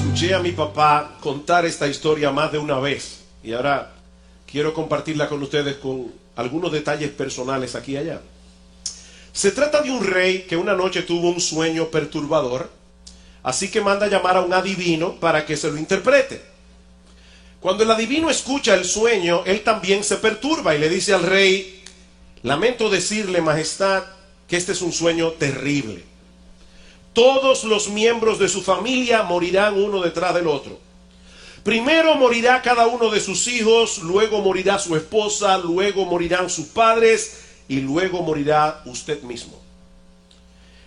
Escuché a mi papá contar esta historia más de una vez y ahora quiero compartirla con ustedes con algunos detalles personales aquí y allá. Se trata de un rey que una noche tuvo un sueño perturbador, así que manda llamar a un adivino para que se lo interprete. Cuando el adivino escucha el sueño, él también se perturba y le dice al rey: lamento decirle, majestad, que este es un sueño terrible. Todos los miembros de su familia morirán uno detrás del otro. Primero morirá cada uno de sus hijos, luego morirá su esposa, luego morirán sus padres y luego morirá usted mismo.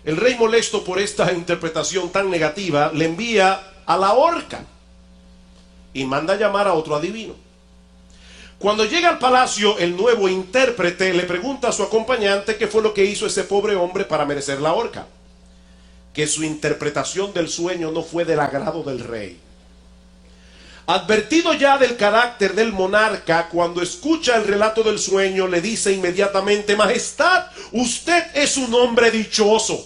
El rey, molesto por esta interpretación tan negativa, le envía a la horca y manda llamar a otro adivino. Cuando llega al palacio, el nuevo intérprete le pregunta a su acompañante qué fue lo que hizo ese pobre hombre para merecer la horca. Que su interpretación del sueño no fue del agrado del rey. Advertido ya del carácter del monarca, cuando escucha el relato del sueño, le dice inmediatamente: majestad, usted es un hombre dichoso.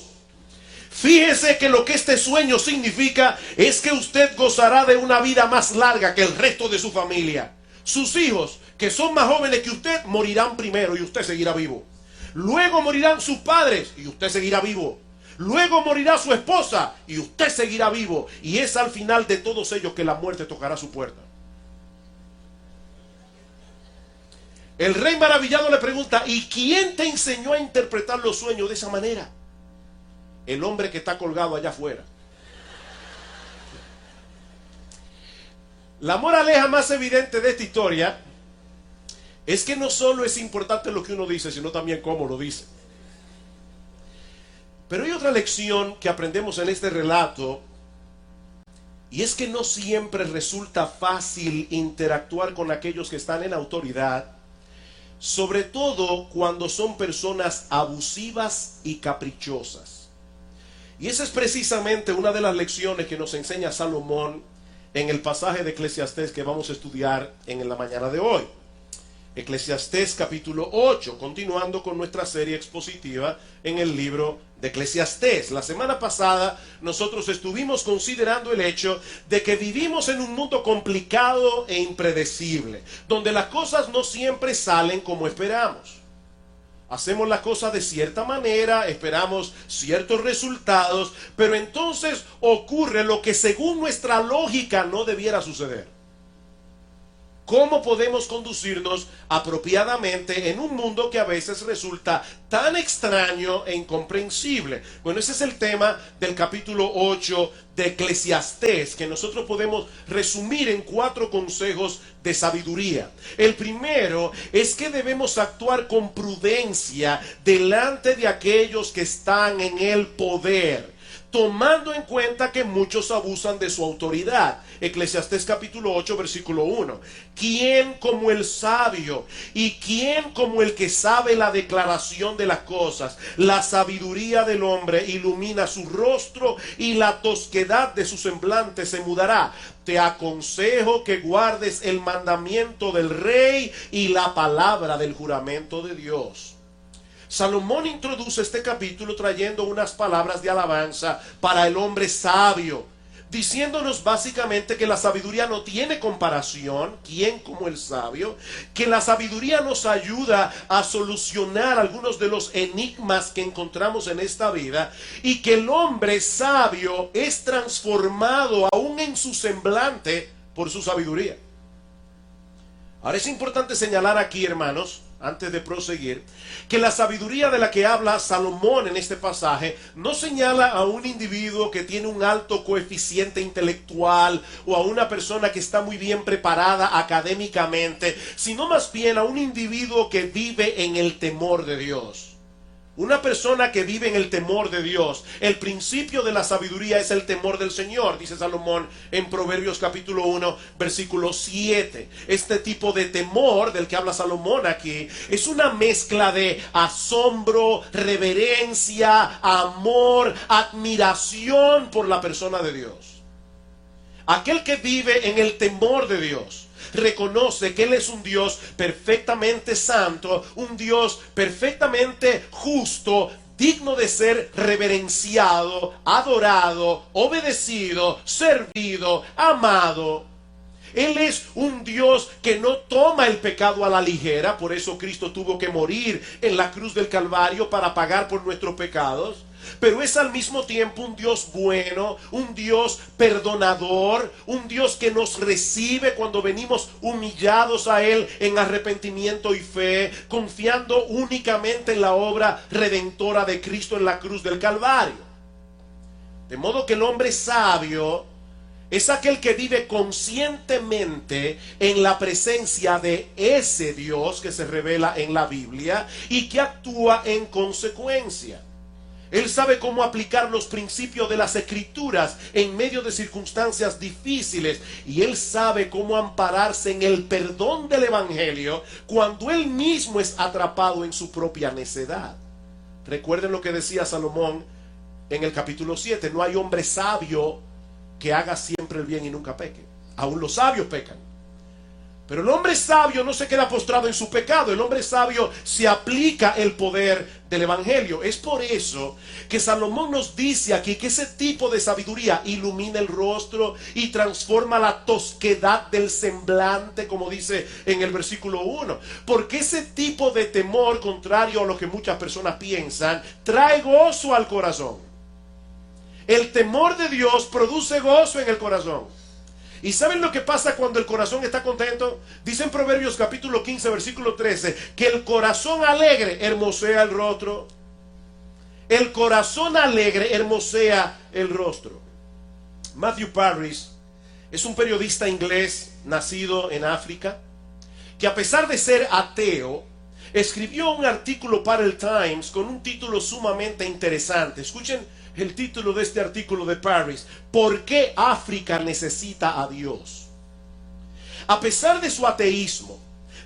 Fíjese que lo que este sueño significa es que usted gozará de una vida más larga que el resto de su familia. Sus hijos, que son más jóvenes que usted, morirán primero y usted seguirá vivo. Luego morirán sus padres y usted seguirá vivo. Luego morirá su esposa y usted seguirá vivo. Y es al final de todos ellos que la muerte tocará su puerta. El rey maravillado le pregunta: ¿y quién te enseñó a interpretar los sueños de esa manera? El hombre que está colgado allá afuera. La moraleja más evidente de esta historia es que no solo es importante lo que uno dice, sino también cómo lo dice. Pero hay otra lección que aprendemos en este relato, y es que no siempre resulta fácil interactuar con aquellos que están en autoridad, sobre todo cuando son personas abusivas y caprichosas. Y esa es precisamente una de las lecciones que nos enseña Salomón en el pasaje de Eclesiastés que vamos a estudiar en la mañana de hoy. Eclesiastés capítulo 8, continuando con nuestra serie expositiva en el libro de Eclesiastés. La semana pasada nosotros estuvimos considerando el hecho de que vivimos en un mundo complicado e impredecible, donde las cosas no siempre salen como esperamos. Hacemos las cosas de cierta manera, esperamos ciertos resultados, pero entonces ocurre lo que según nuestra lógica no debiera suceder. ¿Cómo podemos conducirnos apropiadamente en un mundo que a veces resulta tan extraño e incomprensible? Bueno, ese es el tema del capítulo 8 de Eclesiastés, que nosotros podemos resumir en 4 consejos de sabiduría. El primero es que debemos actuar con prudencia delante de aquellos que están en el poder, tomando en cuenta que muchos abusan de su autoridad. Eclesiastés capítulo 8 versículo 1. ¿Quién como el sabio y quién como el que sabe la declaración de las cosas? La sabiduría del hombre ilumina su rostro y la tosquedad de su semblante se mudará. Te aconsejo que guardes el mandamiento del rey y la palabra del juramento de Dios. Salomón introduce este capítulo trayendo unas palabras de alabanza para el hombre sabio, diciéndonos básicamente que la sabiduría no tiene comparación, ¿quién como el sabio? Que la sabiduría nos ayuda a solucionar algunos de los enigmas que encontramos en esta vida, y que el hombre sabio es transformado aún en su semblante por su sabiduría. Ahora es importante señalar aquí, hermanos, antes de proseguir, que la sabiduría de la que habla Salomón en este pasaje no señala a un individuo que tiene un alto coeficiente intelectual o a una persona que está muy bien preparada académicamente, sino más bien a un individuo que vive en el temor de Dios. Una persona que vive en el temor de Dios. El principio de la sabiduría es el temor del Señor, dice Salomón en Proverbios capítulo 1, versículo 7. Este tipo de temor del que habla Salomón aquí es una mezcla de asombro, reverencia, amor, admiración por la persona de Dios. Aquel que vive en el temor de Dios reconoce que Él es un Dios perfectamente santo, un Dios perfectamente justo, digno de ser reverenciado, adorado, obedecido, servido, amado. Él es un Dios que no toma el pecado a la ligera. Por eso Cristo tuvo que morir en la cruz del Calvario para pagar por nuestros pecados. Pero es al mismo tiempo un Dios bueno, un Dios perdonador, un Dios que nos recibe cuando venimos humillados a Él en arrepentimiento y fe, confiando únicamente en la obra redentora de Cristo en la cruz del Calvario. De modo que el hombre sabio es aquel que vive conscientemente en la presencia de ese Dios que se revela en la Biblia y que actúa en consecuencia. Él sabe cómo aplicar los principios de las Escrituras en medio de circunstancias difíciles, y él sabe cómo ampararse en el perdón del Evangelio cuando él mismo es atrapado en su propia necedad. Recuerden lo que decía Salomón en el capítulo 7: no hay hombre sabio que haga siempre el bien y nunca peque. Aún los sabios pecan. Pero el hombre sabio no se queda postrado en su pecado. El hombre sabio se aplica el poder del Evangelio. Es por eso que Salomón nos dice aquí que ese tipo de sabiduría ilumina el rostro y transforma la tosquedad del semblante, como dice en el versículo 1. Porque ese tipo de temor, contrario a lo que muchas personas piensan, trae gozo al corazón. El temor de Dios produce gozo en el corazón. ¿Y saben lo que pasa cuando el corazón está contento? Dice en Proverbios capítulo 15 versículo 13 que el corazón alegre hermosea el rostro. El corazón alegre hermosea el rostro. Matthew Parris es un periodista inglés nacido en África, que a pesar de ser ateo, escribió un artículo para el Times con un título sumamente interesante. Escuchen el título de este artículo de Parris: ¿por qué África necesita a Dios? A pesar de su ateísmo,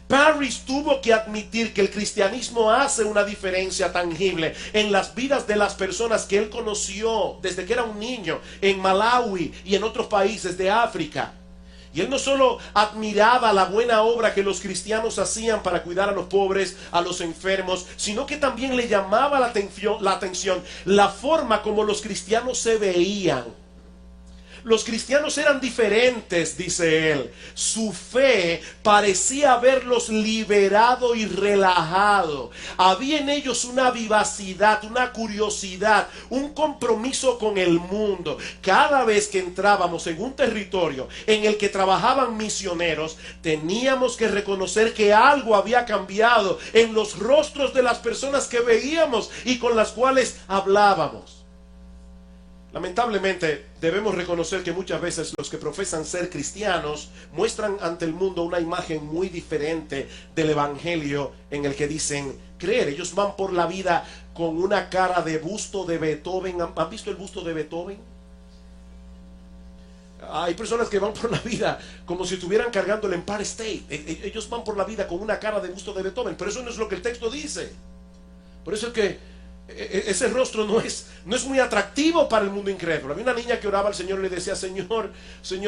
Parris tuvo que admitir que el cristianismo hace una diferencia tangible en las vidas de las personas que él conoció desde que era un niño en Malawi y en otros países de África. Y él no solo admiraba la buena obra que los cristianos hacían para cuidar a los pobres, a los enfermos, sino que también le llamaba la atención la forma como los cristianos se veían. Los cristianos eran diferentes, dice él. Su fe parecía haberlos liberado y relajado. Había en ellos una vivacidad, una curiosidad, un compromiso con el mundo. Cada vez que entrábamos en un territorio en el que trabajaban misioneros, teníamos que reconocer que algo había cambiado en los rostros de las personas que veíamos y con las cuales hablábamos. Lamentablemente debemos reconocer que muchas veces los que profesan ser cristianos muestran ante el mundo una imagen muy diferente del evangelio en el que dicen creer. Ellos van por la vida con una cara de busto de Beethoven. ¿Han visto el busto de Beethoven? Hay personas que van por la vida como si estuvieran cargando el Empire State. Ellos van por la vida con una cara de busto de Beethoven, pero eso no es lo que el texto dice. Por eso es que ese rostro no es muy atractivo para el mundo incrédulo. Había una niña que oraba al Señor y le decía: Señor,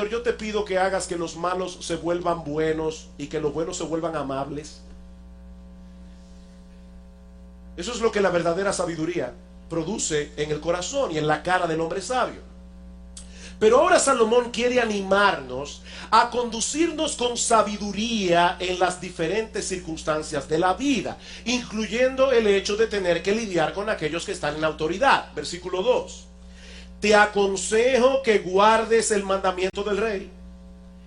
yo te pido que hagas que los malos se vuelvan buenos y que los buenos se vuelvan amables. Eso es lo que la verdadera sabiduría produce en el corazón y en la cara del hombre sabio. Pero ahora Salomón quiere animarnos a conducirnos con sabiduría en las diferentes circunstancias de la vida, incluyendo el hecho de tener que lidiar con aquellos que están en autoridad. Versículo 2: te aconsejo que guardes el mandamiento del rey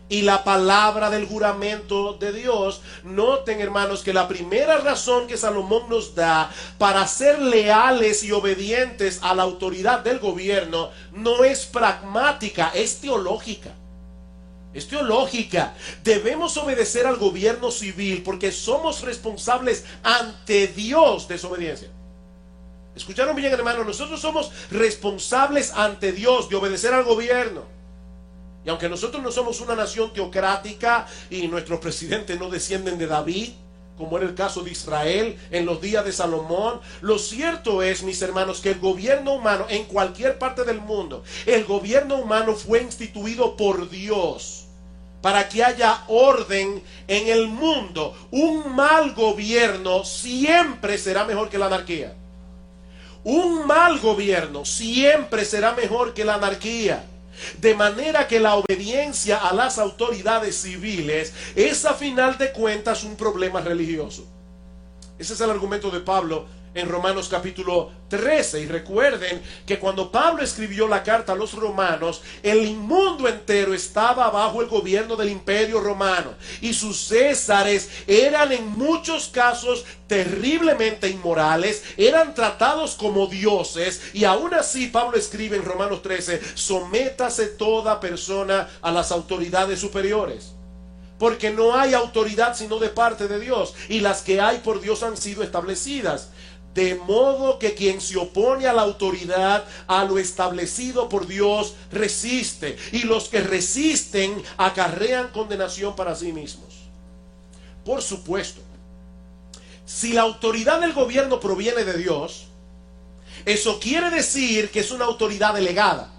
y la palabra del juramento de Dios. Noten, hermanos, que la primera razón que Salomón nos da para ser leales y obedientes a la autoridad del gobierno no es pragmática, es teológica. Es teológica. Debemos obedecer al gobierno civil porque somos responsables ante Dios de su obediencia. ¿Escucharon bien, hermanos? Nosotros somos responsables ante Dios de obedecer al gobierno. Y aunque nosotros no somos una nación teocrática y nuestros presidentes no descienden de David, como era el caso de Israel en los días de Salomón, lo cierto es, mis hermanos, que el gobierno humano en cualquier parte del mundo, el gobierno humano fue instituido por Dios para que haya orden en el mundo. Un mal gobierno siempre será mejor que la anarquía. Un mal gobierno siempre será mejor que la anarquía. De manera que la obediencia a las autoridades civiles es a final de cuentas un problema religioso. Ese es el argumento de Pablo en Romanos capítulo 13. Y recuerden que cuando Pablo escribió la carta a los romanos, el mundo entero estaba bajo el gobierno del imperio romano. Y sus césares eran en muchos casos terriblemente inmorales, eran tratados como dioses. Y aún así Pablo escribe en Romanos 13, sométase toda persona a las autoridades superiores. Porque no hay autoridad sino de parte de Dios, y las que hay por Dios han sido establecidas. De modo que quien se opone a la autoridad, a lo establecido por Dios, resiste. Y los que resisten acarrean condenación para sí mismos. Por supuesto, si la autoridad del gobierno proviene de Dios, eso quiere decir que es una autoridad delegada.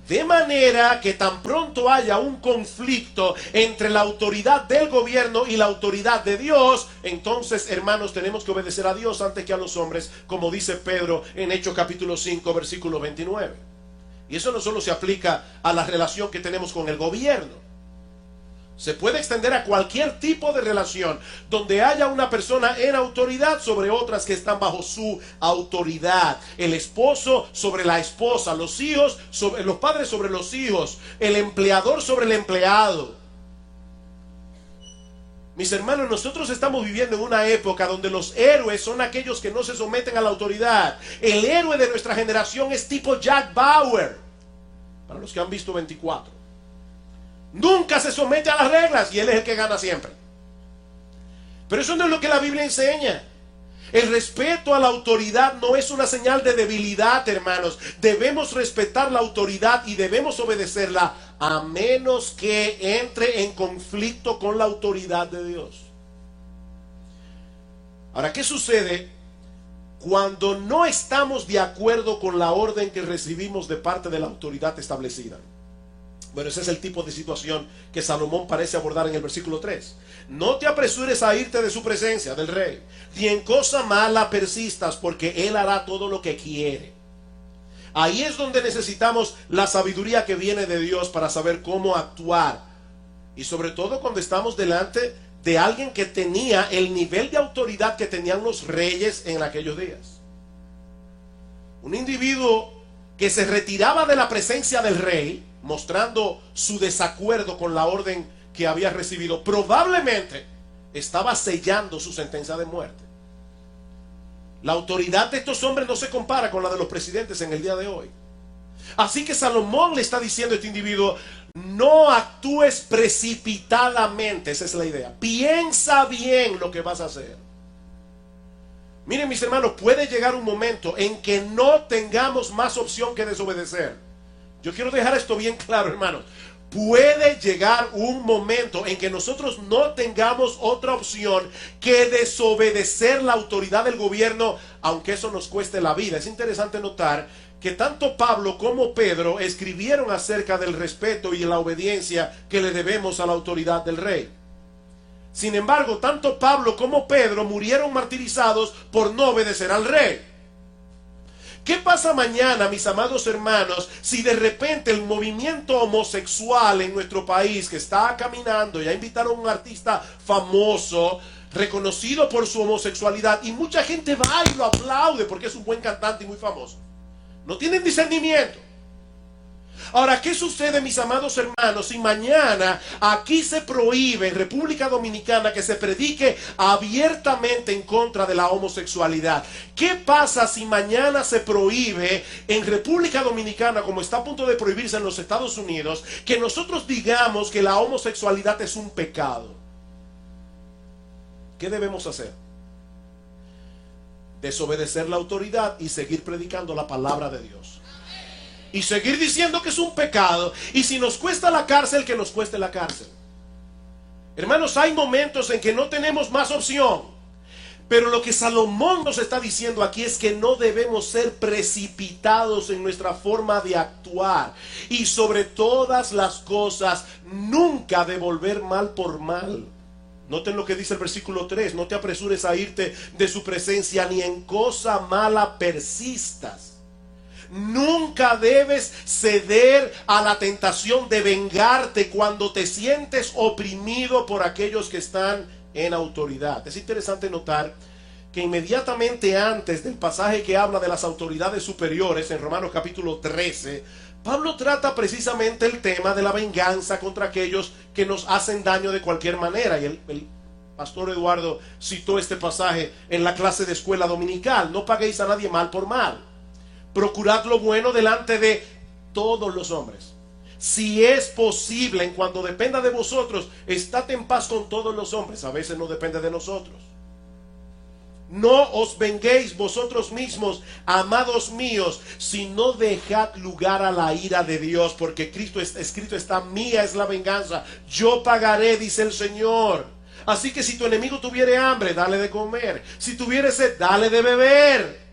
De manera que tan pronto haya un conflicto entre la autoridad del gobierno y la autoridad de Dios, entonces, hermanos, tenemos que obedecer a Dios antes que a los hombres, como dice Pedro en Hechos capítulo 5, versículo 29. Y eso no solo se aplica a la relación que tenemos con el gobierno. Se puede extender a cualquier tipo de relación donde haya una persona en autoridad sobre otras que están bajo su autoridad. El esposo sobre la esposa, los hijos sobre los padres sobre los hijos, el empleador sobre el empleado. Mis hermanos, nosotros estamos viviendo en una época donde los héroes son aquellos que no se someten a la autoridad. El héroe de nuestra generación es tipo Jack Bauer, para los que han visto 24. Nunca se somete a las reglas y él es el que gana siempre. Pero eso no es lo que la Biblia enseña. El respeto a la autoridad no es una señal de debilidad, hermanos. Debemos respetar la autoridad y debemos obedecerla a menos que entre en conflicto con la autoridad de Dios. Ahora, ¿qué sucede cuando no estamos de acuerdo con la orden que recibimos de parte de la autoridad establecida? Bueno, ese es el tipo de situación que Salomón parece abordar en el versículo 3. No te apresures a irte de su presencia, del rey, ni en cosa mala persistas, porque él hará todo lo que quiere. Ahí es donde necesitamos la sabiduría que viene de Dios para saber cómo actuar. Y sobre todo cuando estamos delante de alguien que tenía el nivel de autoridad que tenían los reyes en aquellos días. Un individuo que se retiraba de la presencia del rey, mostrando su desacuerdo con la orden que había recibido, probablemente estaba sellando su sentencia de muerte. La autoridad de estos hombres no se compara con la de los presidentes en el día de hoy. Así que Salomón le está diciendo a este individuo: no actúes precipitadamente. Esa es la idea. Piensa bien lo que vas a hacer. Miren, mis hermanos, puede llegar un momento en que no tengamos más opción que desobedecer. Yo quiero dejar esto bien claro, hermanos. Puede llegar un momento en que nosotros no tengamos otra opción que desobedecer la autoridad del gobierno, aunque eso nos cueste la vida. Es interesante notar que tanto Pablo como Pedro escribieron acerca del respeto y la obediencia que le debemos a la autoridad del rey. Sin embargo, tanto Pablo como Pedro murieron martirizados por no obedecer al rey. ¿Qué pasa mañana, mis amados hermanos, si de repente el movimiento homosexual en nuestro país, que está caminando, ya invitaron a un artista famoso, reconocido por su homosexualidad, y mucha gente va y lo aplaude porque es un buen cantante y muy famoso? No tienen discernimiento. Ahora, ¿qué sucede, mis amados hermanos, si mañana aquí se prohíbe en República Dominicana que se predique abiertamente en contra de la homosexualidad? ¿Qué pasa si mañana se prohíbe en República Dominicana, como está a punto de prohibirse en los Estados Unidos, que nosotros digamos que la homosexualidad es un pecado? ¿Qué debemos hacer? Desobedecer la autoridad y seguir predicando la palabra de Dios. Y seguir diciendo que es un pecado. Y si nos cuesta la cárcel, que nos cueste la cárcel. Hermanos, hay momentos en que no tenemos más opción. Pero lo que Salomón nos está diciendo aquí es que no debemos ser precipitados en nuestra forma de actuar. Y sobre todas las cosas, nunca devolver mal por mal. Noten lo que dice el versículo 3. No te apresures a irte de su presencia, ni en cosa mala persistas. Nunca debes ceder a la tentación de vengarte cuando te sientes oprimido por aquellos que están en autoridad. Es interesante notar que inmediatamente antes del pasaje que habla de las autoridades superiores, en Romanos capítulo 13, Pablo trata precisamente el tema de la venganza contra aquellos que nos hacen daño de cualquier manera. Y el pastor Eduardo citó este pasaje en la clase de escuela dominical. No paguéis a nadie mal por mal. Procurad lo bueno delante de todos los hombres. Si es posible, en cuanto dependa de vosotros, estad en paz con todos los hombres. A veces no depende de nosotros. No os venguéis vosotros mismos, amados míos, sino dejad lugar a la ira de Dios, porque escrito está: mía es la venganza, yo pagaré, dice el Señor. Así que si tu enemigo tuviere hambre, dale de comer; si tuviere sed, dale de beber.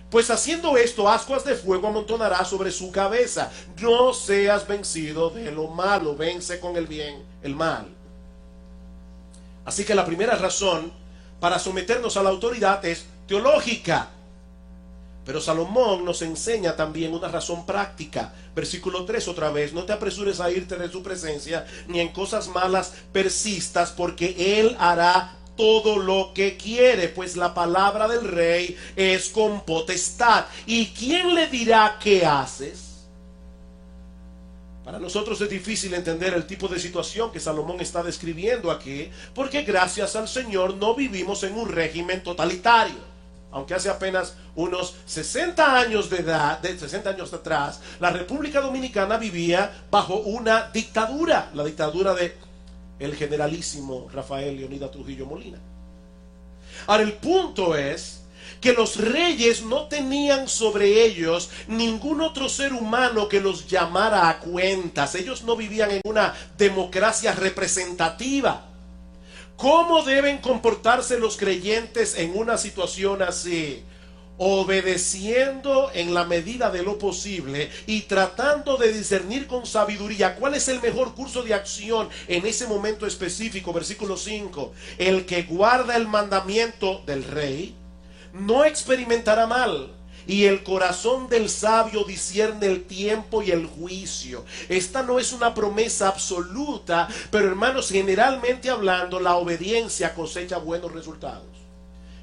Pues haciendo esto, ascuas de fuego amontonará sobre su cabeza. No seas vencido de lo malo, vence con el bien el mal. Así que la primera razón para someternos a la autoridad es teológica. Pero Salomón nos enseña también una razón práctica. Versículo 3 otra vez: no te apresures a irte de su presencia, ni en cosas malas persistas, porque él hará todo lo que quiere, pues la palabra del rey es con potestad. ¿Y quién le dirá qué haces? Para nosotros es difícil entender el tipo de situación que Salomón está describiendo aquí, porque gracias al Señor no vivimos en un régimen totalitario. Aunque hace apenas unos 60 años de edad, de 60 años atrás, la República Dominicana vivía bajo una dictadura, la dictadura de el generalísimo Rafael Leonidas Trujillo Molina. Ahora, el punto es que los reyes no tenían sobre ellos ningún otro ser humano que los llamara a cuentas. Ellos no vivían en una democracia representativa. ¿Cómo deben comportarse los creyentes en una situación así? Obedeciendo en la medida de lo posible y tratando de discernir con sabiduría cuál es el mejor curso de acción en ese momento específico. Versículo 5: el que guarda el mandamiento del rey no experimentará mal, y el corazón del sabio discierne el tiempo y el juicio. Esta no es una promesa absoluta, pero hermanos, generalmente hablando, la obediencia cosecha buenos resultados.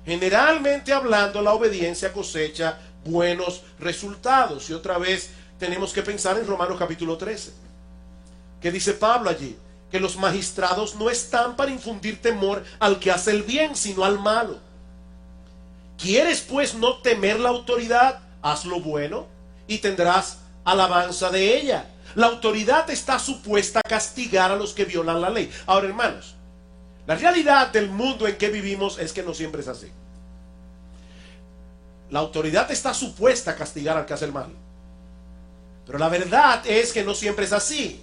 Generalmente hablando, la obediencia cosecha buenos resultados. Y otra vez tenemos que pensar en Romanos capítulo 13. ¿Qué dice Pablo allí? Que los magistrados no están para infundir temor al que hace el bien, sino al malo. ¿Quieres pues no temer la autoridad? Haz lo bueno y tendrás alabanza de ella. La autoridad está supuesta a castigar a los que violan la ley. Ahora, hermanos, la realidad del mundo en que vivimos es que no siempre es así. La autoridad está supuesta a castigar al que hace el mal, pero la verdad es que no siempre es así.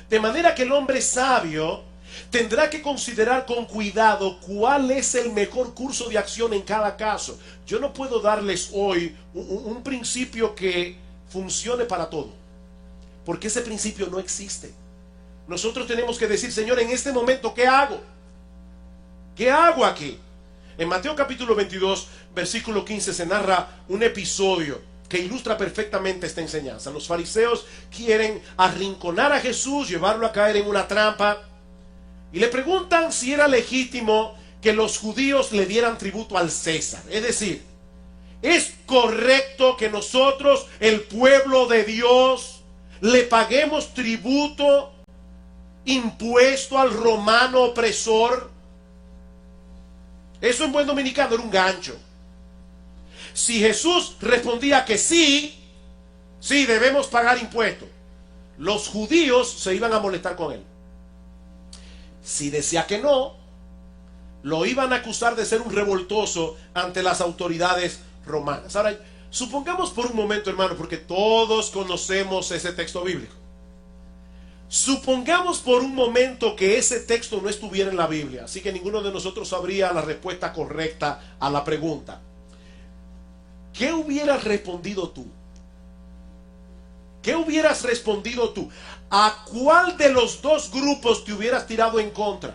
De manera que el hombre sabio tendrá que considerar con cuidado cuál es el mejor curso de acción en cada caso. Yo no puedo darles hoy un principio que funcione para todo, porque ese principio no existe. Nosotros tenemos que decir: Señor, en este momento, ¿qué hago? ¿Qué hago aquí? En Mateo capítulo 22, versículo 15, se narra un episodio que ilustra perfectamente esta enseñanza. Los fariseos quieren arrinconar a Jesús, llevarlo a caer en una trampa, y le preguntan si era legítimo que los judíos le dieran tributo al César. Es decir, ¿es correcto que nosotros, el pueblo de Dios, le paguemos tributo, impuesto al romano opresor? Eso en buen dominicano era un gancho. Si Jesús respondía que sí, sí debemos pagar impuestos, los judíos se iban a molestar con él. Si decía que no, lo iban a acusar de ser un revoltoso ante las autoridades romanas. Ahora, supongamos por un momento, hermano, porque todos conocemos ese texto bíblico. Supongamos por un momento que ese texto no estuviera en la Biblia, así que ninguno de nosotros sabría la respuesta correcta a la pregunta. ¿Qué hubieras respondido tú? ¿Qué hubieras respondido tú? ¿A cuál de los dos grupos te hubieras tirado en contra?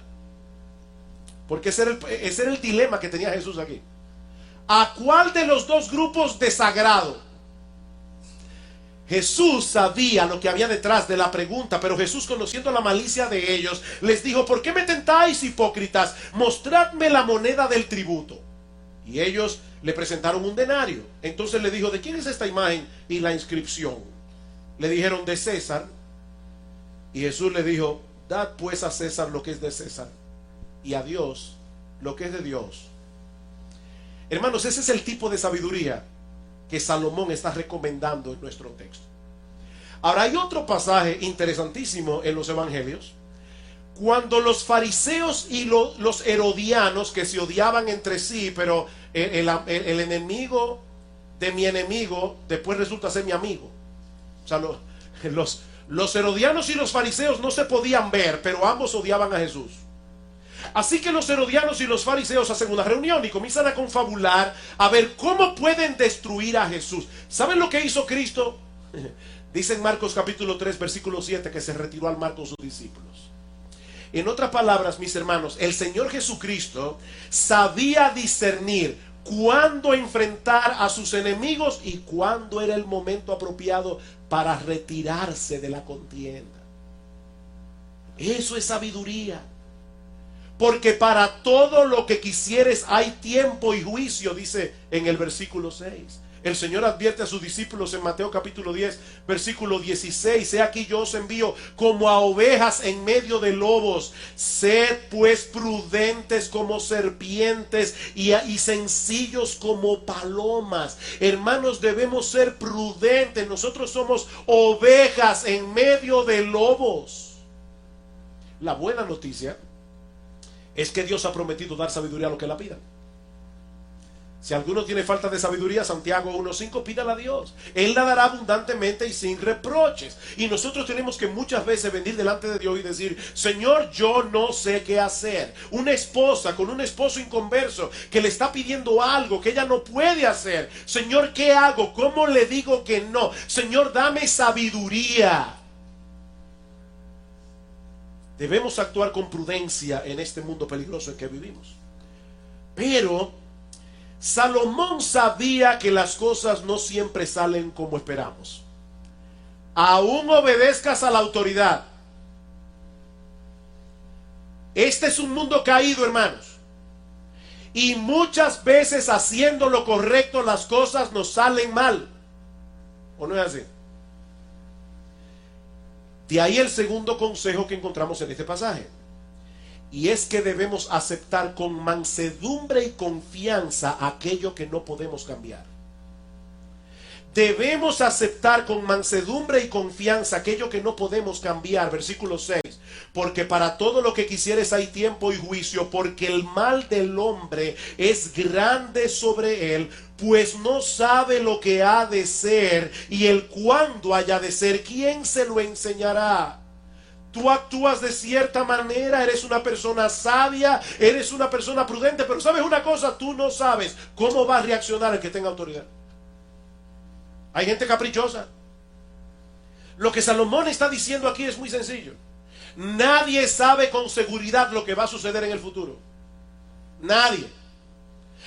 Porque ese era el dilema que tenía Jesús aquí. ¿A cuál de los dos grupos desagrado? Jesús sabía lo que había detrás de la pregunta, pero Jesús, conociendo la malicia de ellos, les dijo: ¿por qué me tentáis, hipócritas? Mostradme la moneda del tributo. Y ellos le presentaron un denario. Entonces le dijo: ¿de quién es esta imagen y la inscripción? Le dijeron: de César. Y Jesús le dijo: dad pues a César lo que es de César, y a Dios lo que es de Dios. Hermanos, ese es el tipo de sabiduría que Salomón está recomendando en nuestro texto. Ahora, hay otro pasaje interesantísimo en los evangelios, cuando los fariseos y los herodianos, que se odiaban entre sí, pero el enemigo de mi enemigo después resulta ser mi amigo. O sea, los herodianos y los fariseos no se podían ver, pero ambos odiaban a Jesús. Así que los herodianos y los fariseos hacen una reunión y comienzan a confabular a ver cómo pueden destruir a Jesús. ¿Saben lo que hizo Cristo? Dice en Marcos capítulo 3 versículo 7 que se retiró al mar con sus discípulos. En otras palabras, mis hermanos, el Señor Jesucristo sabía discernir cuándo enfrentar a sus enemigos y cuándo era el momento apropiado para retirarse de la contienda. Eso es sabiduría. Porque para todo lo que quisieres hay tiempo y juicio, dice en el versículo 6. El Señor advierte a sus discípulos en Mateo capítulo 10, versículo 16. He aquí yo os envío como a ovejas en medio de lobos. Sed pues prudentes como serpientes y sencillos como palomas. Hermanos, debemos ser prudentes. Nosotros somos ovejas en medio de lobos. La buena noticia es que Dios ha prometido dar sabiduría a los que la pidan. Si alguno tiene falta de sabiduría, Santiago 1:5, pídala a Dios. Él la dará abundantemente y sin reproches. Y nosotros tenemos que muchas veces venir delante de Dios y decir: Señor, yo no sé qué hacer. Una esposa con un esposo inconverso que le está pidiendo algo que ella no puede hacer. Señor, ¿qué hago? ¿Cómo le digo que no? Señor, dame sabiduría. Debemos actuar con prudencia en este mundo peligroso en que vivimos. Pero Salomón sabía que las cosas no siempre salen como esperamos. Aún obedezcas a la autoridad. Este es un mundo caído, hermanos. Y muchas veces haciendo lo correcto las cosas nos salen mal. ¿O no es así? De ahí el segundo consejo que encontramos en este pasaje. Y es que debemos aceptar con mansedumbre y confianza aquello que no podemos cambiar. Debemos aceptar con mansedumbre y confianza aquello que no podemos cambiar. Versículo 6. Porque para todo lo que quisieres hay tiempo y juicio, porque el mal del hombre es grande sobre él, pues no sabe lo que ha de ser y el cuándo haya de ser. ¿Quién se lo enseñará? Tú actúas de cierta manera, eres una persona sabia, eres una persona prudente, pero ¿sabes una cosa? Tú no sabes cómo va a reaccionar el que tenga autoridad. Hay gente caprichosa. Lo que Salomón está diciendo aquí es muy sencillo. Nadie sabe con seguridad lo que va a suceder en el futuro. Nadie.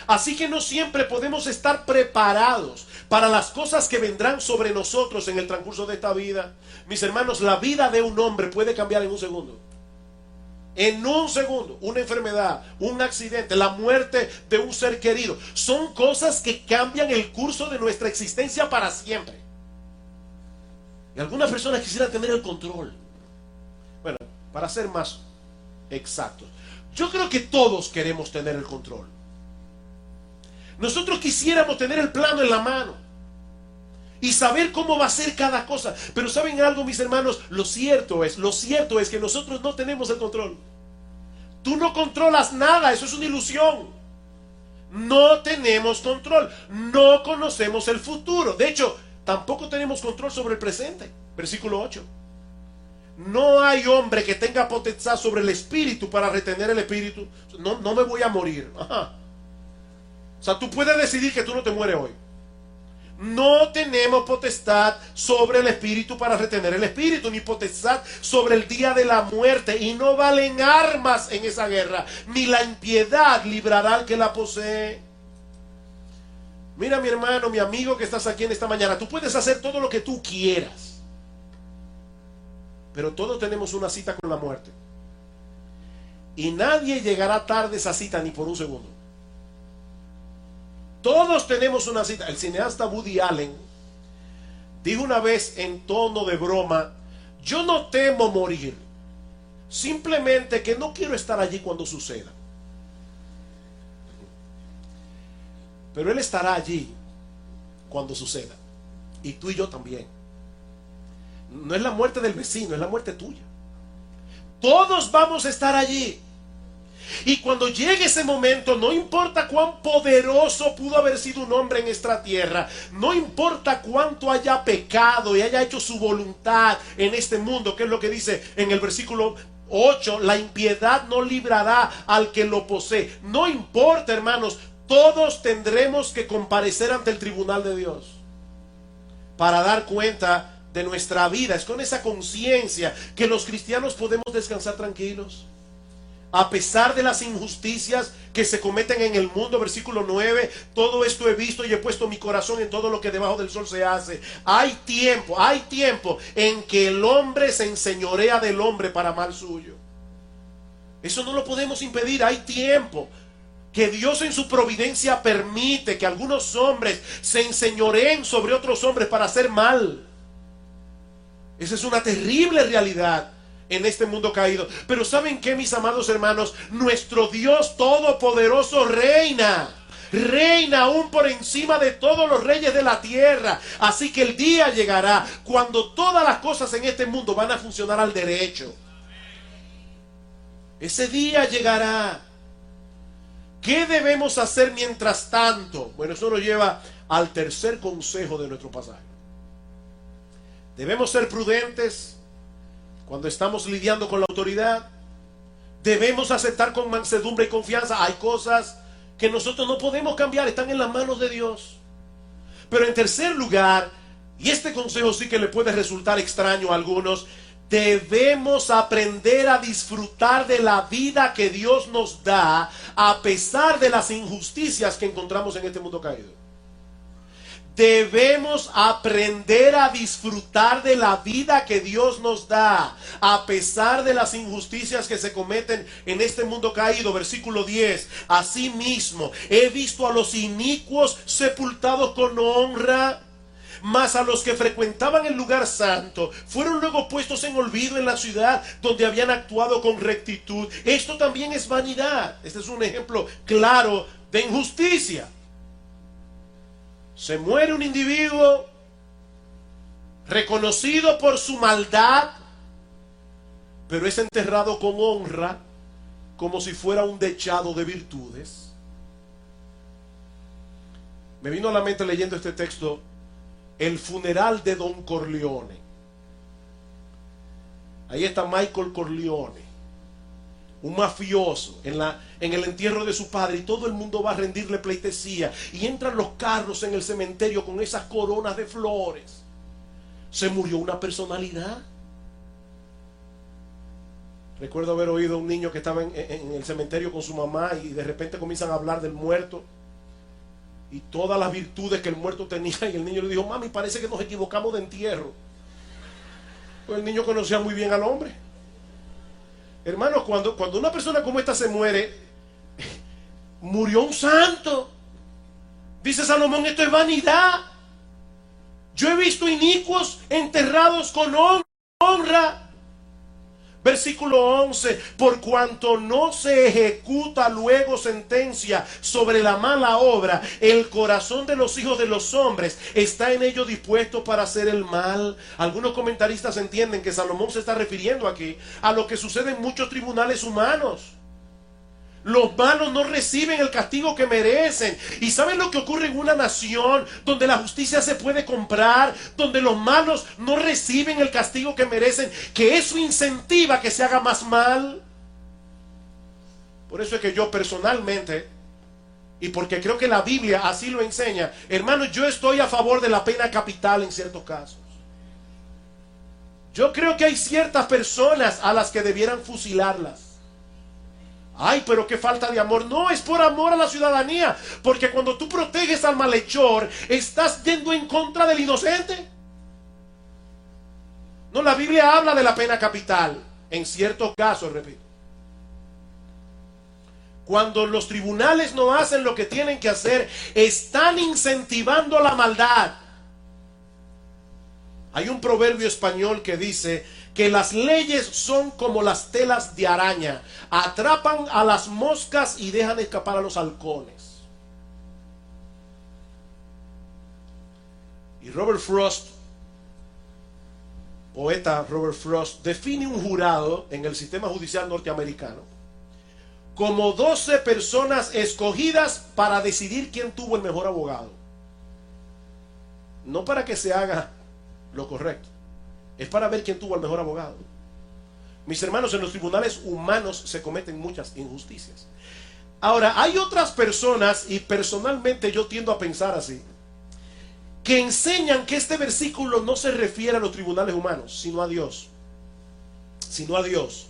Así que no siempre podemos estar preparados para las cosas que vendrán sobre nosotros en el transcurso de esta vida. Mis hermanos, la vida de un hombre puede cambiar en un segundo. En un segundo, una enfermedad, un accidente, la muerte de un ser querido, son cosas que cambian el curso de nuestra existencia para siempre. Y algunas personas quisieran tener el control. Bueno, para ser más exactos, yo creo que todos queremos tener el control. Nosotros quisiéramos tener el plano en la mano y saber cómo va a ser cada cosa. Pero ¿saben algo, mis hermanos? Lo cierto es que nosotros no tenemos el control. Tú no controlas nada, eso es una ilusión. No tenemos control, no conocemos el futuro. De hecho, tampoco tenemos control sobre el presente. Versículo 8. No hay hombre que tenga potestad sobre el espíritu para retener el espíritu. No me voy a morir. Ajá. O sea, tú puedes decidir que tú no te mueres hoy, No tenemos potestad sobre el espíritu para retener el espíritu, ni potestad sobre el día de la muerte. Y no valen armas en esa guerra, ni la impiedad librará al que la posee. Mira, mi hermano, mi amigo que estás aquí en esta mañana, tú puedes hacer todo lo que tú quieras, pero todos tenemos una cita con la muerte. Y nadie llegará tarde a esa cita ni por un segundo. Todos tenemos una cita. El cineasta Woody Allen dijo una vez en tono de broma: yo no temo morir, simplemente que no quiero estar allí cuando suceda. Pero Él estará allí cuando suceda. Y tú y yo también. No es la muerte del vecino, es la muerte tuya. Todos vamos a estar allí. Y cuando llegue ese momento, no importa cuán poderoso pudo haber sido un hombre en esta tierra, no importa cuánto haya pecado y haya hecho su voluntad en este mundo, que es lo que dice en el versículo 8, la impiedad no librará al que lo posee. No importa, hermanos, todos tendremos que comparecer ante el tribunal de Dios para dar cuenta de nuestra vida. Es con esa conciencia que los cristianos podemos descansar tranquilos. A pesar de las injusticias que se cometen en el mundo, versículo 9, todo esto he visto y he puesto mi corazón en todo lo que debajo del sol se hace. Hay tiempo en que el hombre se enseñorea del hombre para mal suyo. Eso no lo podemos impedir. Hay tiempo que Dios en su providencia permite que algunos hombres se enseñoreen sobre otros hombres para hacer mal. Esa es una terrible realidad en este mundo caído. Pero ¿saben qué, mis amados hermanos? Nuestro Dios todopoderoso reina aún por encima de todos los reyes de la tierra. Así que el día llegará cuando todas las cosas en este mundo van a funcionar al derecho. Ese día llegará. ¿Qué debemos hacer mientras tanto? Bueno, eso nos lleva al tercer consejo de nuestro pasaje. Debemos ser prudentes cuando estamos lidiando con la autoridad. Debemos aceptar con mansedumbre y confianza. Hay cosas que nosotros no podemos cambiar, están en las manos de Dios. Pero en tercer lugar, y este consejo sí que le puede resultar extraño a algunos, debemos aprender a disfrutar de la vida que Dios nos da a pesar de las injusticias que encontramos en este mundo caído. Debemos aprender a disfrutar de la vida que Dios nos da a pesar de las injusticias que se cometen en este mundo caído. Versículo 10. Asimismo, he visto a los inicuos sepultados con honra, mas a los que frecuentaban el lugar santo fueron luego puestos en olvido en la ciudad donde habían actuado con rectitud. Esto también es vanidad. Este es un ejemplo claro de injusticia. Se muere un individuo reconocido por su maldad, pero es enterrado con honra como si fuera un dechado de virtudes. Me vino a la mente leyendo este texto el funeral de Don Corleone. Ahí está Michael Corleone, un mafioso, en el entierro de su padre, y todo el mundo va a rendirle pleitesía, y entran los carros en el cementerio con esas coronas de flores. Se murió una personalidad. Recuerdo haber oído a un niño que estaba en el cementerio con su mamá, y de repente comienzan a hablar del muerto y todas las virtudes que el muerto tenía, y el niño le dijo: mami, parece que nos equivocamos de entierro. Pues el niño conocía muy bien al hombre. Hermanos, cuando una persona como esta se muere, murió un santo. Dice Salomón: esto es vanidad. Yo he visto inicuos enterrados con honra. Versículo 11: por cuanto no se ejecuta luego sentencia sobre la mala obra, el corazón de los hijos de los hombres está en ello dispuesto para hacer el mal. Algunos comentaristas entienden que Salomón se está refiriendo aquí a lo que sucede en muchos tribunales humanos. Los malos no reciben el castigo que merecen. ¿Y saben lo que ocurre en una nación donde la justicia se puede comprar? Donde los malos no reciben el castigo que merecen, que eso incentiva que se haga más mal. Por eso es que yo personalmente y porque creo que la Biblia así lo enseña, hermanos, yo estoy a favor de la pena capital en ciertos casos. Yo creo que hay ciertas personas a las que debieran fusilarlas. Ay, pero qué falta de amor. No, es por amor a la ciudadanía. Porque cuando tú proteges al malhechor, estás yendo en contra del inocente. No, la Biblia habla de la pena capital. En ciertos casos, repito. Cuando los tribunales no hacen lo que tienen que hacer, están incentivando la maldad. Hay un proverbio español que dice que las leyes son como las telas de araña, atrapan a las moscas y dejan escapar a los halcones. Y Robert Frost, poeta Robert Frost, define un jurado en el sistema judicial norteamericano como 12 personas escogidas para decidir quién tuvo el mejor abogado. No para que se haga lo correcto, es para ver quién tuvo el mejor abogado. Mis hermanos, en los tribunales humanos se cometen muchas injusticias. Ahora, hay otras personas, y personalmente yo tiendo a pensar así, que enseñan que este versículo no se refiere a los tribunales humanos, sino a Dios. Sino a Dios.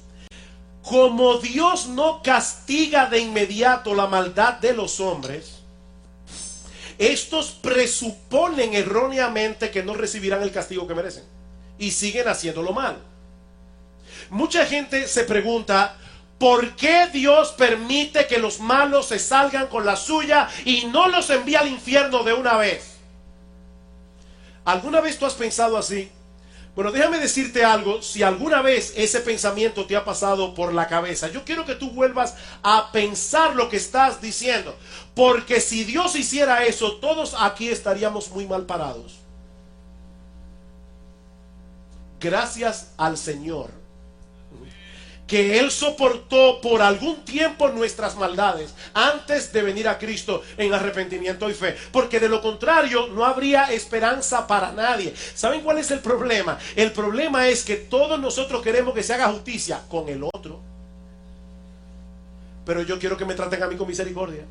Como Dios no castiga de inmediato la maldad de los hombres, estos presuponen erróneamente que no recibirán el castigo que merecen y siguen haciéndolo mal. Mucha gente se pregunta, ¿por qué Dios permite que los malos se salgan con la suya y no los envía al infierno de una vez? ¿Alguna vez tú has pensado así? Bueno, déjame decirte algo. Si alguna vez ese pensamiento te ha pasado por la cabeza, yo quiero que tú vuelvas a pensar lo que estás diciendo, porque si Dios hiciera eso, todos aquí estaríamos muy mal parados. Gracias al Señor que Él soportó por algún tiempo nuestras maldades antes de venir a Cristo en arrepentimiento y fe, porque de lo contrario no habría esperanza para nadie. ¿Saben cuál es el problema? El problema es que todos nosotros queremos que se haga justicia con el otro, pero yo quiero que me traten a mí con misericordia.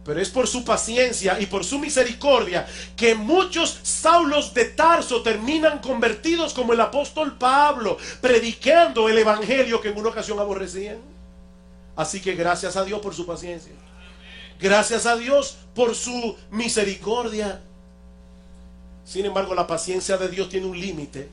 Pero es por su paciencia y por su misericordia que muchos Saulos de Tarso terminan convertidos, como el apóstol Pablo, predicando el evangelio que en una ocasión aborrecían. Así que gracias a Dios por su paciencia. Gracias a Dios por su misericordia. Sin embargo, la paciencia de Dios tiene un límite.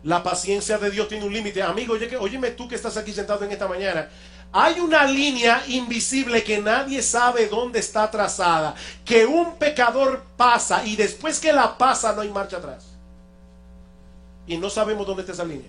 La paciencia de Dios tiene un límite. Amigo, óyeme tú que estás aquí sentado en esta mañana. Hay una línea invisible que nadie sabe dónde está trazada, que un pecador pasa y después que la pasa no hay marcha atrás. Y no sabemos dónde está esa línea.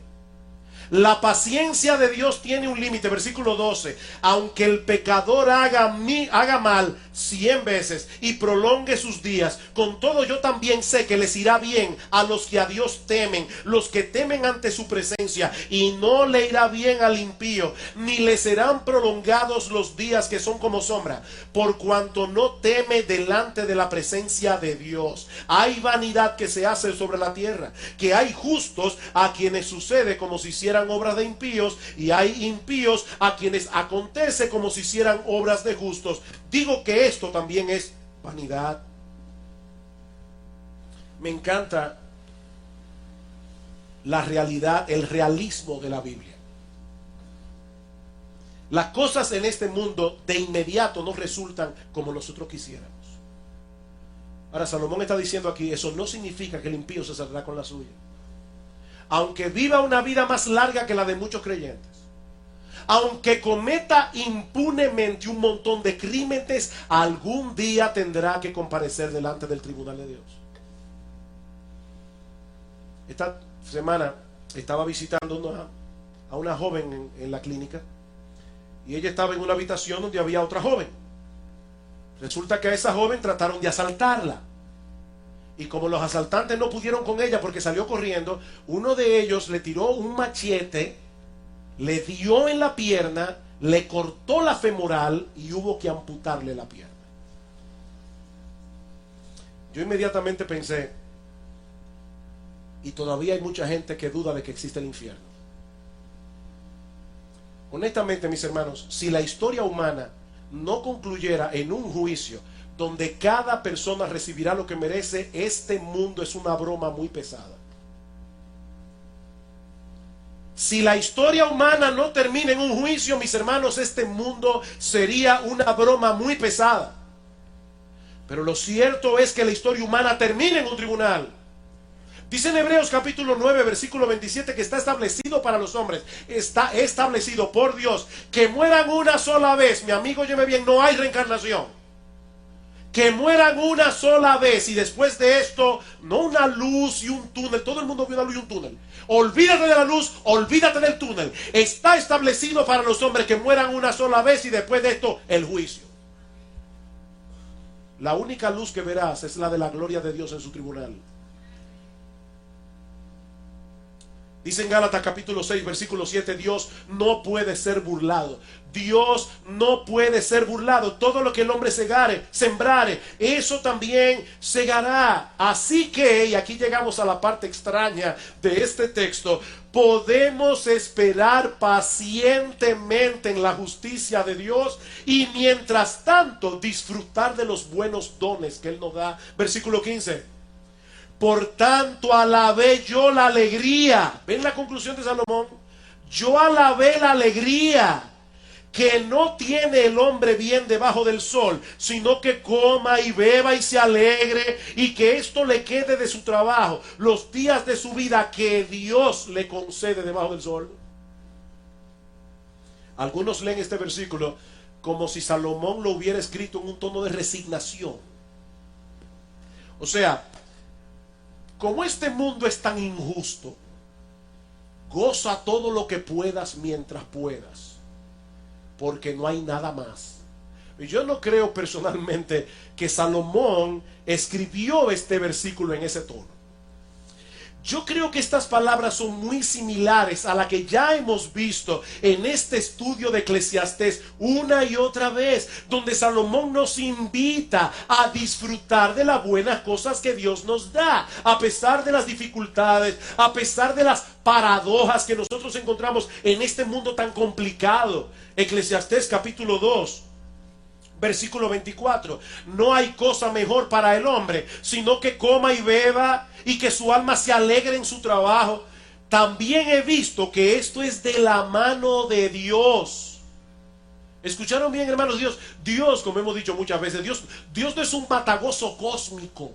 La paciencia de Dios tiene un límite. Versículo 12. Aunque el pecador haga mal 100 veces y prolongue sus días, con todo yo también sé que les irá bien a los que a Dios temen, los que temen ante su presencia, y no le irá bien al impío, ni le serán prolongados los días que son como sombra, por cuanto no teme delante de la presencia de Dios. Hay vanidad que se hace sobre la tierra, que hay justos a quienes sucede como si hicieran obras de impíos, y hay impíos a quienes acontece como si hicieran obras de justos. Digo que esto también es vanidad. Me encanta la realidad, el realismo de la Biblia. Las cosas en este mundo de inmediato no resultan como nosotros quisiéramos. Ahora Salomón está diciendo aquí, eso no significa que el impío se saldrá con la suya. Aunque viva una vida más larga que la de muchos creyentes, aunque cometa impunemente un montón de crímenes, algún día tendrá que comparecer delante del tribunal de Dios. Esta semana estaba visitando a una joven en la clínica, y ella estaba en una habitación donde había otra joven. Resulta que a esa joven trataron de asaltarla. Y como los asaltantes no pudieron con ella porque salió corriendo, uno de ellos le tiró un machete, le dio en la pierna, le cortó la femoral y hubo que amputarle la pierna. Yo inmediatamente pensé, y todavía hay mucha gente que duda de que existe el infierno. Honestamente, mis hermanos, si la historia humana no concluyera en un juicio donde cada persona recibirá lo que merece, este mundo es una broma muy pesada. Si la historia humana no termina en un juicio, mis hermanos, este mundo sería una broma muy pesada. Pero lo cierto es que la historia humana termina en un tribunal. Dice en Hebreos capítulo 9, versículo 27, que está establecido para los hombres, está establecido por Dios, que mueran una sola vez. Mi amigo, óyeme bien, no hay reencarnación. Que mueran una sola vez y después de esto, no una luz y un túnel. Todo el mundo vio una luz y un túnel. Olvídate de la luz, olvídate del túnel. Está establecido para los hombres que mueran una sola vez y después de esto, el juicio. La única luz que verás es la de la gloria de Dios en su tribunal. Dice en Gálatas capítulo 6, versículo 7, Dios no puede ser burlado. Dios no puede ser burlado. Todo lo que el hombre sembrare, eso también segará. Así que, y aquí llegamos a la parte extraña de este texto, podemos esperar pacientemente en la justicia de Dios y mientras tanto disfrutar de los buenos dones que Él nos da. Versículo 15. Por tanto alabé yo la alegría. ¿Ven la conclusión de Salomón? Yo alabé la alegría que no tiene el hombre bien debajo del sol, sino que coma y beba y se alegre, y que esto le quede de su trabajo los días de su vida que Dios le concede debajo del sol. Algunos leen este versículo como si Salomón lo hubiera escrito en un tono de resignación. O sea, como este mundo es tan injusto, goza todo lo que puedas mientras puedas, porque no hay nada más. Y yo no creo personalmente que Salomón escribió este versículo en ese tono. Yo creo que estas palabras son muy similares a la que ya hemos visto en este estudio de Eclesiastés una y otra vez, donde Salomón nos invita a disfrutar de las buenas cosas que Dios nos da, a pesar de las dificultades, a pesar de las paradojas que nosotros encontramos en este mundo tan complicado. Eclesiastés capítulo 2. Versículo 24. No hay cosa mejor para el hombre, sino que coma y beba y que su alma se alegre en su trabajo. También he visto que esto es de la mano de Dios. ¿Escucharon bien, hermanos? Dios, como hemos dicho muchas veces, Dios no es un matagozo cósmico.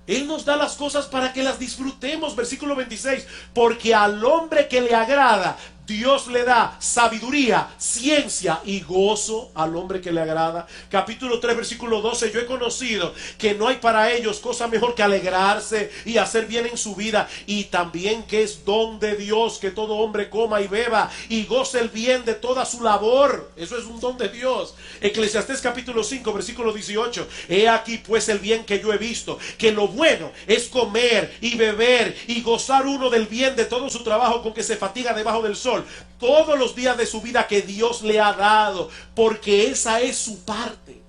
Él nos da las cosas para que las disfrutemos. Versículo 26. Porque al hombre que le agrada, Dios le da sabiduría, ciencia y gozo al hombre que le agrada. Capítulo 3, versículo 12. Yo he conocido que no hay para ellos cosa mejor que alegrarse y hacer bien en su vida. Y también que es don de Dios que todo hombre coma y beba y goce el bien de toda su labor. Eso es un don de Dios. Eclesiastés capítulo 5, versículo 18. He aquí pues el bien que yo he visto, que lo bueno es comer y beber y gozar uno del bien de todo su trabajo con que se fatiga debajo del sol, todos los días de su vida que Dios le ha dado, porque esa es su parte.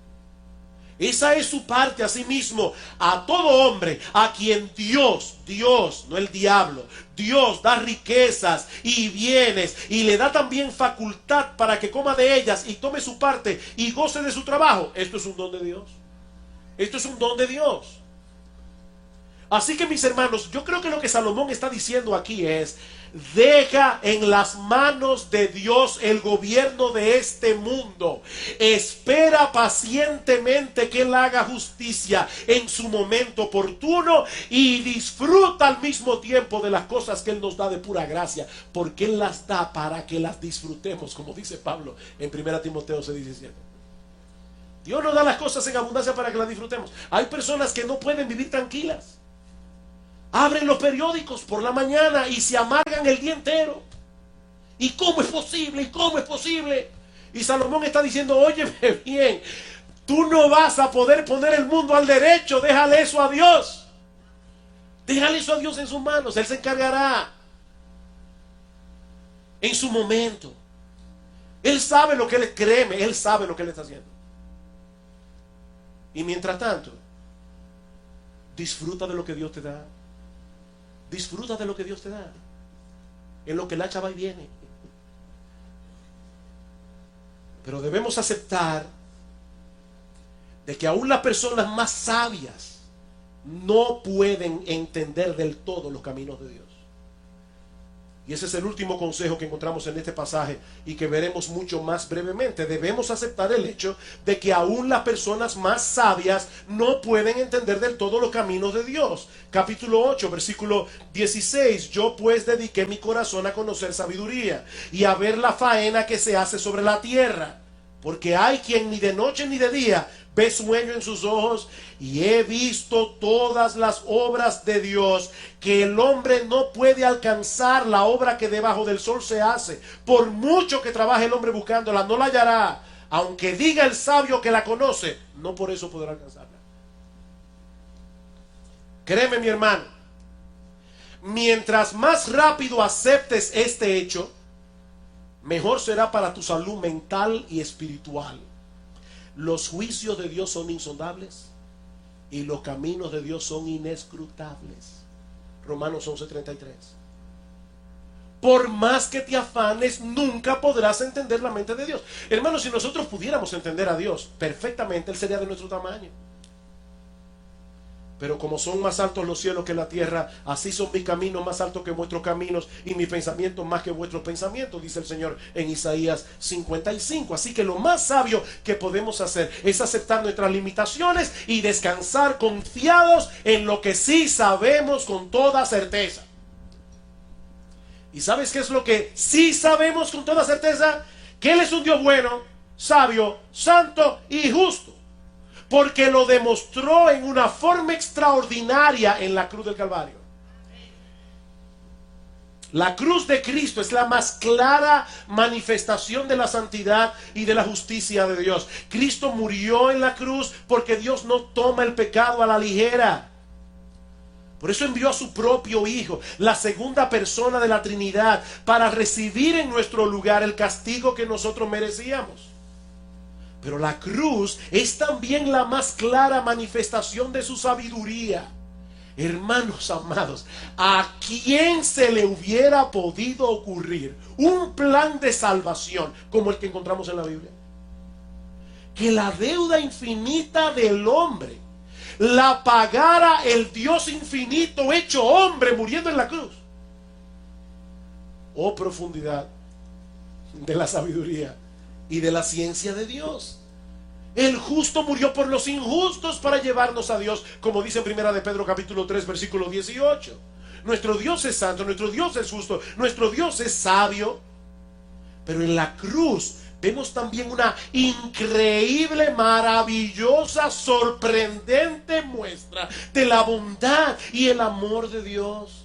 Esa es su parte. Asimismo, a todo hombre a quien Dios, no el diablo, Dios da riquezas y bienes y le da también facultad para que coma de ellas y tome su parte y goce de su trabajo. Esto es un don de Dios. Esto es un don de Dios. Así que, mis hermanos, yo creo que lo que Salomón está diciendo aquí es: deja en las manos de Dios el gobierno de este mundo. Espera pacientemente que Él haga justicia en su momento oportuno y disfruta al mismo tiempo de las cosas que Él nos da de pura gracia, porque Él las da para que las disfrutemos, como dice Pablo en 1 Timoteo 6:17. Dios nos da las cosas en abundancia para que las disfrutemos. Hay personas que no pueden vivir tranquilas. Abren los periódicos por la mañana y se amargan el día entero. ¿Y cómo es posible? ¿Y cómo es posible? Y Salomón está diciendo: óyeme bien, tú no vas a poder poner el mundo al derecho. Déjale eso a Dios. Déjale eso a Dios en sus manos. Él se encargará en su momento. Él sabe lo que Él, créeme, Él sabe lo que Él está haciendo. Y mientras tanto, disfruta de lo que Dios te da. Disfruta de lo que Dios te da. En lo que el hacha va y viene. Pero debemos aceptar de que aún las personas más sabias no pueden entender del todo los caminos de Dios. Y ese es el último consejo que encontramos en este pasaje y que veremos mucho más brevemente. Debemos aceptar el hecho de que aún las personas más sabias no pueden entender del todo los caminos de Dios. Capítulo 8, versículo 16. Yo pues dediqué mi corazón a conocer sabiduría y a ver la faena que se hace sobre la tierra. Porque hay quien ni de noche ni de día ve sueño en sus ojos, y he visto todas las obras de Dios, que el hombre no puede alcanzar la obra que debajo del sol se hace. Por mucho que trabaje el hombre buscándola, no la hallará. Aunque diga el sabio que la conoce, no por eso podrá alcanzarla. Créeme, mi hermano, mientras más rápido aceptes este hecho, mejor será para tu salud mental y espiritual. Los juicios de Dios son insondables y los caminos de Dios son inescrutables. Romanos 11:33. Por más que te afanes, nunca podrás entender la mente de Dios. Hermanos, si nosotros pudiéramos entender a Dios perfectamente, Él sería de nuestro tamaño. Pero como son más altos los cielos que la tierra, así son mis caminos más altos que vuestros caminos, y mis pensamientos más que vuestros pensamientos, dice el Señor en Isaías 55. Así que lo más sabio que podemos hacer es aceptar nuestras limitaciones y descansar confiados en lo que sí sabemos con toda certeza. ¿Y sabes qué es lo que sí sabemos con toda certeza? Que Él es un Dios bueno, sabio, santo y justo. Porque lo demostró en una forma extraordinaria en la cruz del Calvario. La cruz de Cristo es la más clara manifestación de la santidad y de la justicia de Dios. Cristo murió en la cruz porque Dios no toma el pecado a la ligera. Por eso envió a su propio Hijo, la segunda persona de la Trinidad, para recibir en nuestro lugar el castigo que nosotros merecíamos. Pero la cruz es también la más clara manifestación de su sabiduría. Hermanos amados, ¿a quién se le hubiera podido ocurrir un plan de salvación como el que encontramos en la Biblia? Que la deuda infinita del hombre la pagara el Dios infinito hecho hombre muriendo en la cruz. Oh, profundidad de la sabiduría y de la ciencia de Dios. El justo murió por los injustos para llevarnos a Dios, como dice en Primera de Pedro capítulo 3 versículo 18. Nuestro Dios es santo, nuestro Dios es justo, nuestro Dios es sabio. Pero en la cruz vemos también una increíble, maravillosa, sorprendente muestra de la bondad y el amor de Dios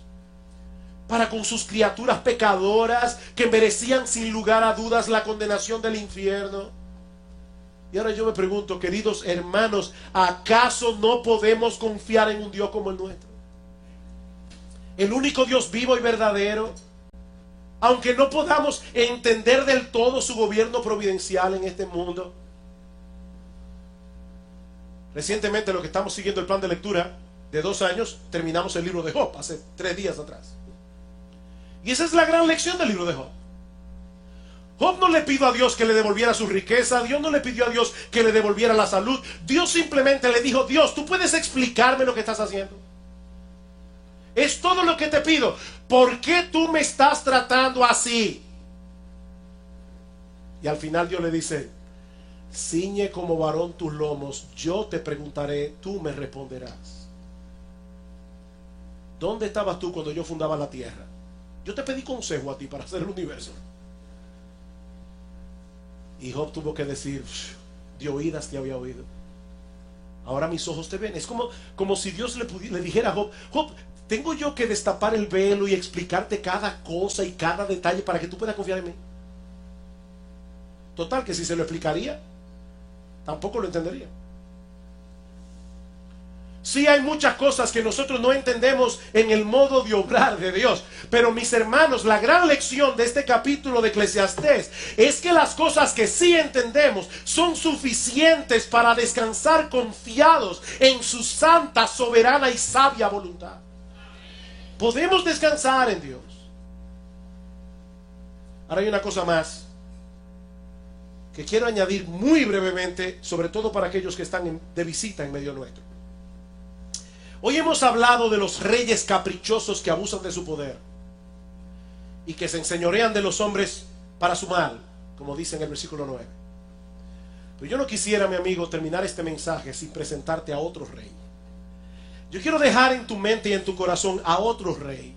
para con sus criaturas pecadoras que merecían sin lugar a dudas la condenación del infierno. Y ahora yo me pregunto, queridos hermanos, ¿acaso no podemos confiar en un Dios como el nuestro? El único Dios vivo y verdadero. Aunque no podamos entender del todo su gobierno providencial en este mundo. Recientemente, lo que estamos siguiendo el plan de lectura de 2 años, terminamos el libro de Job hace 3 días atrás. Y esa es la gran lección del libro de Job. Job no le pidió a Dios que le devolviera su riqueza. Dios no le pidió a Dios que le devolviera la salud. Dios simplemente le dijo: Dios, ¿tú puedes explicarme lo que estás haciendo? Es todo lo que te pido. ¿Por qué tú me estás tratando así? Y al final Dios le dice: ciñe como varón tus lomos, yo te preguntaré, tú me responderás. ¿Dónde estabas tú cuando yo fundaba la tierra? Yo te pedí consejo a ti para hacer el universo. Y Job tuvo que decir: de oídas te había oído, ahora mis ojos te ven. Es como si Dios le dijera a Job: Job, ¿tengo yo que destapar el velo y explicarte cada cosa y cada detalle para que tú puedas confiar en mí? Total, que si se lo explicaría, tampoco lo entendería. Sí, hay muchas cosas que nosotros no entendemos en el modo de obrar de Dios. Pero mis hermanos, la gran lección de este capítulo de Eclesiastés es que las cosas que sí entendemos son suficientes para descansar confiados en su santa, soberana y sabia voluntad. Podemos descansar en Dios. Ahora hay una cosa más. que quiero añadir muy brevemente, sobre todo para aquellos que están de visita en medio nuestro. Hoy hemos hablado de los reyes caprichosos que abusan de su poder y que se enseñorean de los hombres para su mal, como dice en el versículo 9. Pero yo no quisiera, mi amigo, terminar este mensaje sin presentarte a otro rey. Yo quiero dejar en tu mente y en tu corazón a otro rey,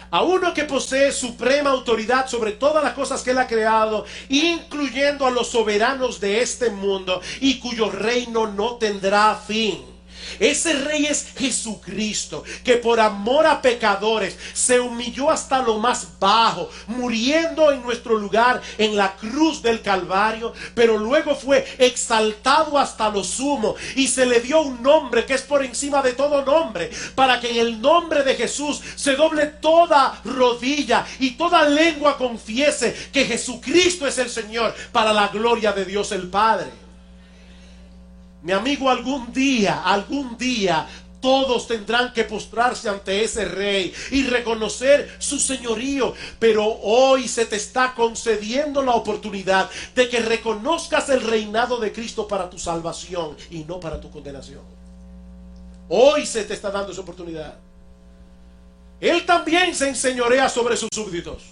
a uno que posee suprema autoridad sobre todas las cosas que Él ha creado, incluyendo a los soberanos de este mundo, y cuyo reino no tendrá fin. Ese rey es Jesucristo, que por amor a pecadores se humilló hasta lo más bajo, muriendo en nuestro lugar en la cruz del Calvario, pero luego fue exaltado hasta lo sumo y se le dio un nombre que es por encima de todo nombre, para que en el nombre de Jesús se doble toda rodilla y toda lengua confiese que Jesucristo es el Señor, para la gloria de Dios el Padre. Mi amigo, algún día todos tendrán que postrarse ante ese rey y reconocer su señorío. Pero hoy se te está concediendo la oportunidad de que reconozcas el reinado de Cristo para tu salvación y no para tu condenación. Hoy se te está dando esa oportunidad. Él también se enseñorea sobre sus súbditos,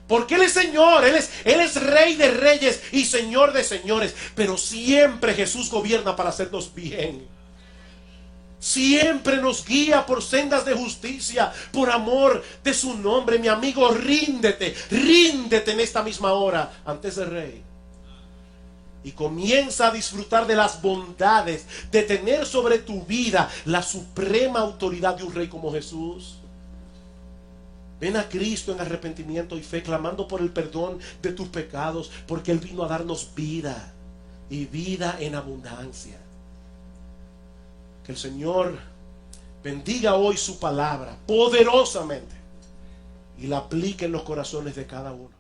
porque Él es Señor, Él es Rey de reyes y Señor de señores. Pero siempre Jesús gobierna para hacernos bien. Siempre nos guía por sendas de justicia, por amor de su nombre. Mi amigo, ríndete en esta misma hora ante ese Rey. Y comienza a disfrutar de las bondades de tener sobre tu vida la suprema autoridad de un Rey como Jesús. Ven a Cristo en arrepentimiento y fe, clamando por el perdón de tus pecados, porque Él vino a darnos vida y vida en abundancia. Que el Señor bendiga hoy su palabra poderosamente y la aplique en los corazones de cada uno.